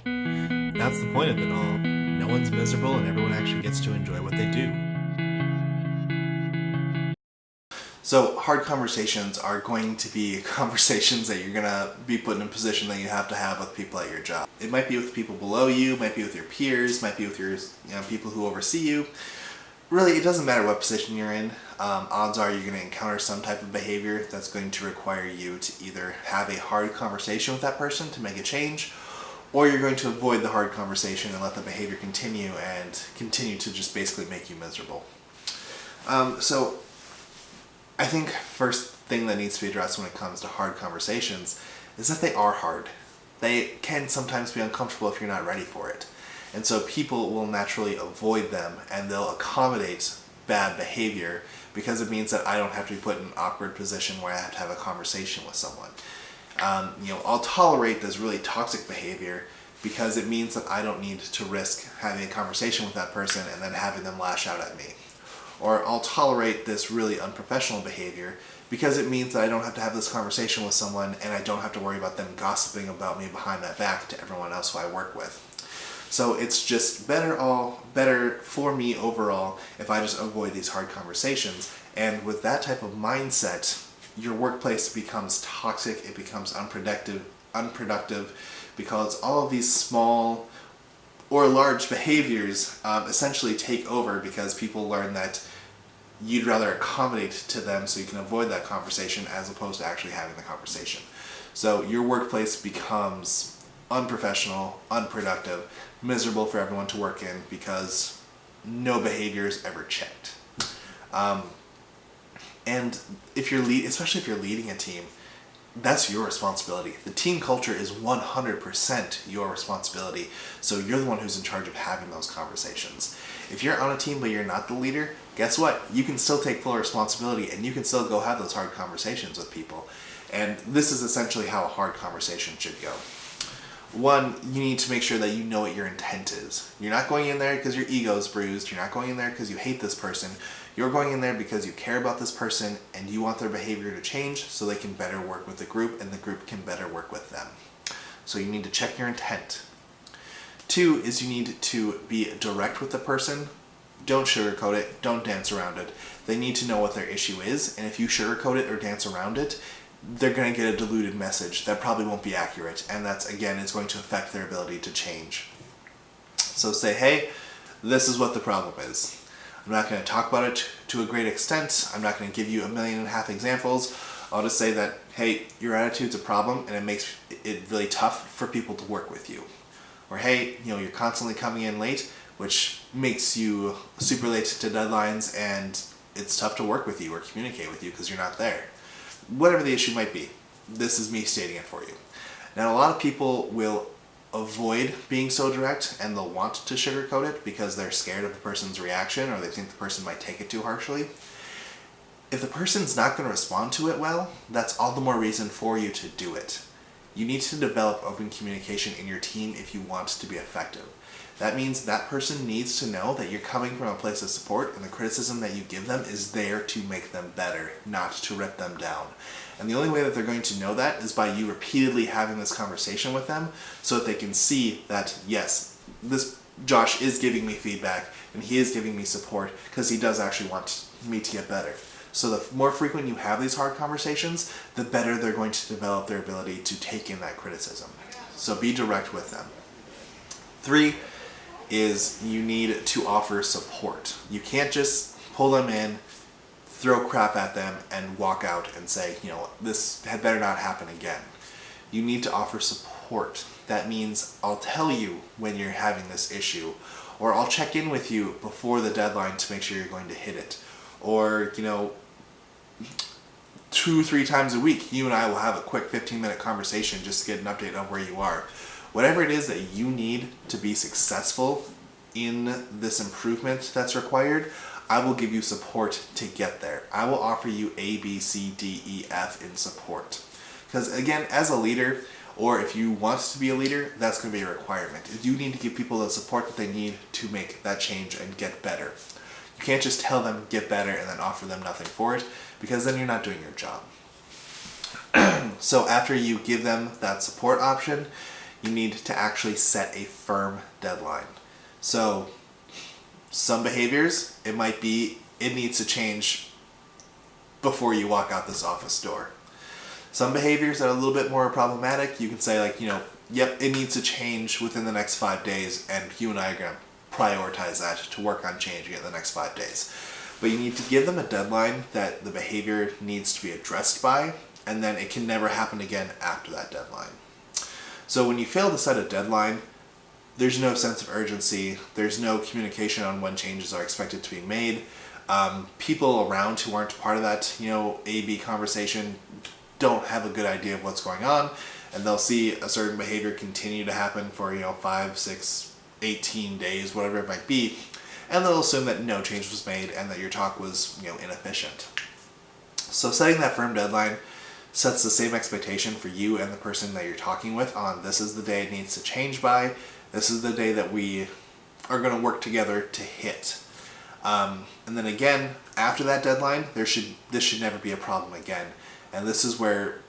That's the point of it all. No one's miserable and everyone actually gets to enjoy what they do. So hard conversations are going to be conversations that you're going to be put in a position that you have to have with people at your job. It might be with people below you, might be with your peers, might be with your people who oversee you. Really, it doesn't matter what position you're in. Odds are you're going to encounter some type of behavior that's going to require you to either have a hard conversation with that person to make a change, or you're going to avoid the hard conversation and let the behavior continue and continue to just basically make you miserable. So I think first thing that needs to be addressed when it comes to hard conversations is that they are hard. They can sometimes be uncomfortable if you're not ready for it. And so people will naturally avoid them and they'll accommodate bad behavior because it means that I don't have to be put in an awkward position where I have to have a conversation with someone. I'll tolerate this really toxic behavior because it means that I don't need to risk having a conversation with that person and then having them lash out at me. Or I'll tolerate this really unprofessional behavior because it means that I don't have to have this conversation with someone and I don't have to worry about them gossiping about me behind my back to everyone else who I work with. So it's just better for me overall if I just avoid these hard conversations. And with that type of mindset, your workplace becomes toxic, it becomes unproductive because all of these small or large behaviors essentially take over because people learn that you'd rather accommodate to them so you can avoid that conversation as opposed to actually having the conversation. So your workplace becomes unprofessional, unproductive, miserable for everyone to work in because no behavior is ever checked. And if you're especially if you're leading a team, that's your responsibility. The team culture is 100% your responsibility. So you're the one who's in charge of having those conversations. If you're on a team but you're not the leader, guess what? You can still take full responsibility and you can still go have those hard conversations with people. And this is essentially how a hard conversation should go. One, you need to make sure that you know what your intent is. You're not going in there because your ego is bruised. You're not going in there because you hate this person. You're going in there because you care about this person and you want their behavior to change so they can better work with the group and the group can better work with them. So you need to check your intent. Two is you need to be direct with the person. Don't sugarcoat it. Don't dance around it. They need to know what their issue is, and if you sugarcoat it or dance around it, they're going to get a diluted message that probably won't be accurate, and that's, again, is going to affect their ability to change. So say, hey, this is what the problem is. I'm not going to talk about it to a great extent. I'm not going to give you 1.5 million examples. I'll just say that, hey, your attitude's a problem and it makes it really tough for people to work with you. Or, hey, you're constantly coming in late, which makes you super late to deadlines and it's tough to work with you or communicate with you because you're not there. Whatever the issue might be, this is me stating it for you. Now, a lot of people will avoid being so direct and they'll want to sugarcoat it because they're scared of the person's reaction or they think the person might take it too harshly. If the person's not going to respond to it well, that's all the more reason for you to do it. You need to develop open communication in your team if you want to be effective. That means that person needs to know that you're coming from a place of support and the criticism that you give them is there to make them better, not to rip them down. And the only way that they're going to know that is by you repeatedly having this conversation with them so that they can see that, yes, this Josh is giving me feedback and he is giving me support because he does actually want me to get better. So the more frequent you have these hard conversations, the better they're going to develop their ability to take in that criticism. So be direct with them. 3 is you need to offer support. You can't just pull them in, throw crap at them, and walk out and say, this had better not happen again. You need to offer support. That means I'll tell you when you're having this issue, or I'll check in with you before the deadline to make sure you're going to hit it. Or, 2-3 times a week, you and I will have a quick 15-minute conversation just to get an update on where you are. Whatever it is that you need to be successful in this improvement that's required, I will give you support to get there. I will offer you A, B, C, D, E, F in support. Because again, as a leader, or if you want to be a leader, that's going to be a requirement. You need to give people the support that they need to make that change and get better. You can't just tell them get better and then offer them nothing for it, because then you're not doing your job. So after you give them that support option, you need to actually set a firm deadline. So some behaviors, it might be it needs to change before you walk out this office door. Some behaviors that are a little bit more problematic, you can say like, yep, it needs to change within the next 5 days, and you and I are going to prioritize that to work on changing it in the next 5 days. But you need to give them a deadline that the behavior needs to be addressed by, and then it can never happen again after that deadline. So when you fail to set a deadline, there's no sense of urgency, there's no communication on when changes are expected to be made. People around who aren't part of that, A-B conversation don't have a good idea of what's going on, and they'll see a certain behavior continue to happen for 5, 6, 18 days, whatever it might be, and they'll assume that no change was made and that your talk was inefficient. So setting that firm deadline sets the same expectation for you and the person that you're talking with on this is the day it needs to change by, this is the day that we are going to work together to hit. And then again, after that deadline, this should never be a problem again. And this is where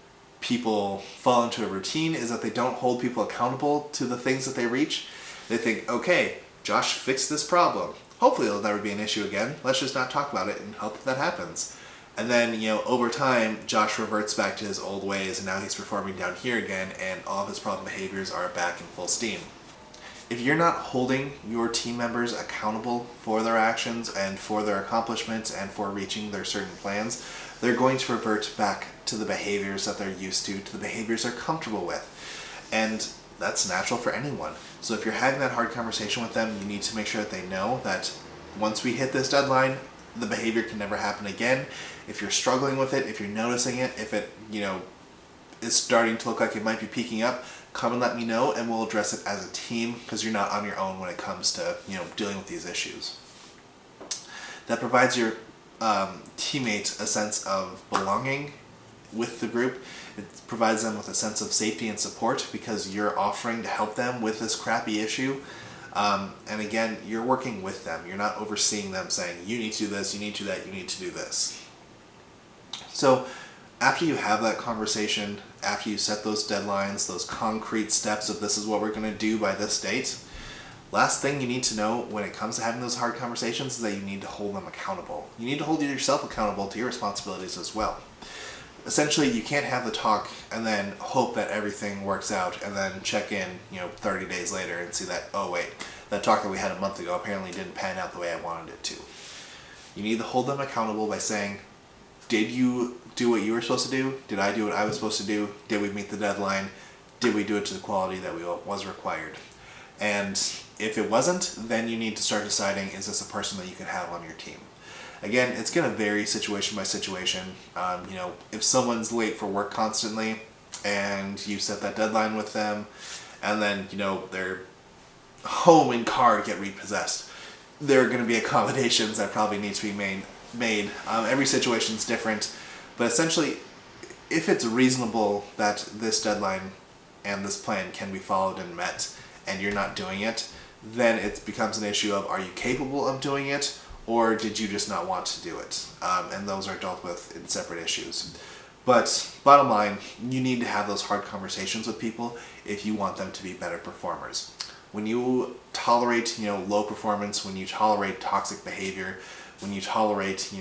people fall into a routine, is that they don't hold people accountable to the things that they reach. They think, okay, Josh fixed this problem. Hopefully it'll never be an issue again. Let's just not talk about it and hope that happens. And then, over time, Josh reverts back to his old ways, and now he's performing down here again, and all of his problem behaviors are back in full steam. If you're not holding your team members accountable for their actions and for their accomplishments and for reaching their certain plans, they're going to revert back to the behaviors that they're used to the behaviors they're comfortable with. And that's natural for anyone. So if you're having that hard conversation with them, you need to make sure that they know that once we hit this deadline, the behavior can never happen again. If you're struggling with it, if you're noticing it, if it, is starting to look like it might be peaking up, come and let me know, and we'll address it as a team, because you're not on your own when it comes to, dealing with these issues. That provides your teammate a sense of belonging with the group. It provides them with a sense of safety and support because you're offering to help them with this crappy issue. And again, you're working with them. You're not overseeing them saying, you need to do this, you need to do that, you need to do this. So after you have that conversation, after you set those deadlines, those concrete steps of this is what we're going to do by this date, last thing you need to know when it comes to having those hard conversations is that you need to hold them accountable. You need to hold yourself accountable to your responsibilities as well. Essentially, you can't have the talk and then hope that everything works out and then check in, 30 days later and see that, oh wait, that talk that we had a month ago apparently didn't pan out the way I wanted it to. You need to hold them accountable by saying, did you do what you were supposed to do? Did I do what I was supposed to do? Did we meet the deadline? Did we do it to the quality that was required? And if it wasn't, then you need to start deciding, is this a person that you can have on your team? Again, it's going to vary situation by situation. If someone's late for work constantly and you set that deadline with them and then, their home and car get repossessed, there are going to be accommodations that probably need to be made. Every situation's different, but essentially, if it's reasonable that this deadline and this plan can be followed and met and you're not doing it, then it becomes an issue of, are you capable of doing it? Or did you just not want to do it? And those are dealt with in separate issues. But bottom line, you need to have those hard conversations with people if you want them to be better performers. When you tolerate, low performance, when you tolerate toxic behavior, when you tolerate,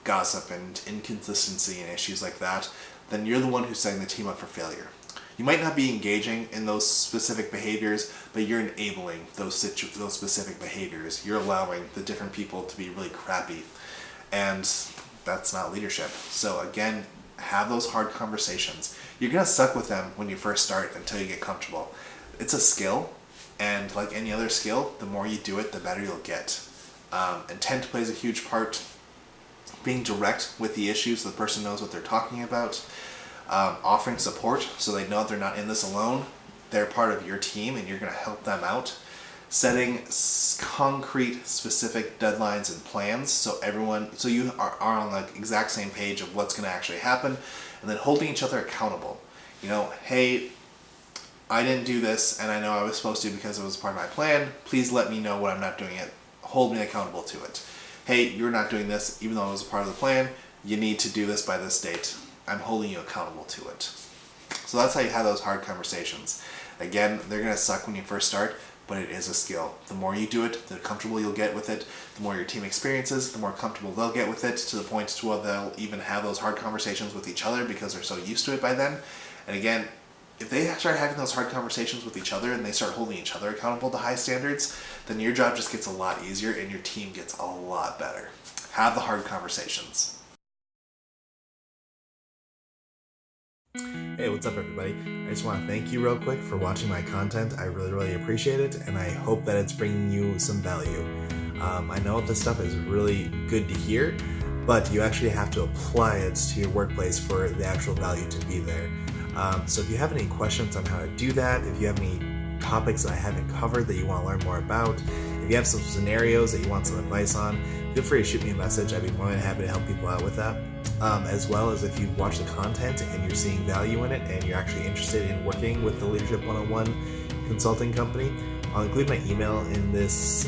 gossip and inconsistency and issues like that, then you're the one who's setting the team up for failure. You might not be engaging in those specific behaviors, but you're enabling those specific behaviors. You're allowing the different people to be really crappy, and that's not leadership. So again, have those hard conversations. You're going to suck with them when you first start until you get comfortable. It's a skill, and like any other skill, the more you do it, the better you'll get. Intent plays a huge part. Being direct with the issues so the person knows what they're talking about. Offering support so they know they're not in this alone. They're part of your team and you're going to help them out. Setting concrete, specific deadlines and plans so you are on the exact same page of what's going to actually happen, and then holding each other accountable. Hey, I didn't do this and I know I was supposed to because it was part of my plan. Please let me know when I'm not doing it. Hold me accountable to it. Hey, you're not doing this even though it was a part of the plan. You need to do this by this date. I'm holding you accountable to it. So that's how you have those hard conversations. Again, they're going to suck when you first start, but it is a skill. The more you do it, the comfortable you'll get with it. The more your team experiences, the more comfortable they'll get with it, to the point to where they'll even have those hard conversations with each other because they're so used to it by then. And again, if they start having those hard conversations with each other and they start holding each other accountable to high standards, then your job just gets a lot easier and your team gets a lot better. Have the hard conversations. Hey, what's up everybody? I just want to thank you real quick for watching my content. I really appreciate it, and I hope that it's bringing you some value. I know this stuff is really good to hear, but you actually have to apply it to your workplace for the actual value to be there. So if you have any questions on how to do that, if you have any topics that I haven't covered that you want to learn more about, if you have some scenarios that you want some advice on, feel free to shoot me a message. I'd be more than happy to help people out with that. As well as if you watch the content and you're seeing value in it and you're actually interested in working with the Leadership 101 consulting company, I'll include my email in this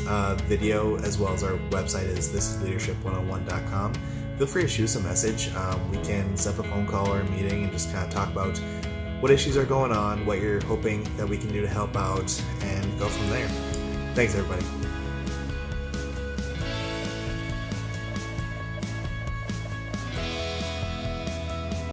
video, as well as our website is thisisleadership101.com. Feel free to shoot us a message. We can set up a phone call or a meeting and just kind of talk about what issues are going on, what you're hoping that we can do to help out, and go from there. Thanks, everybody.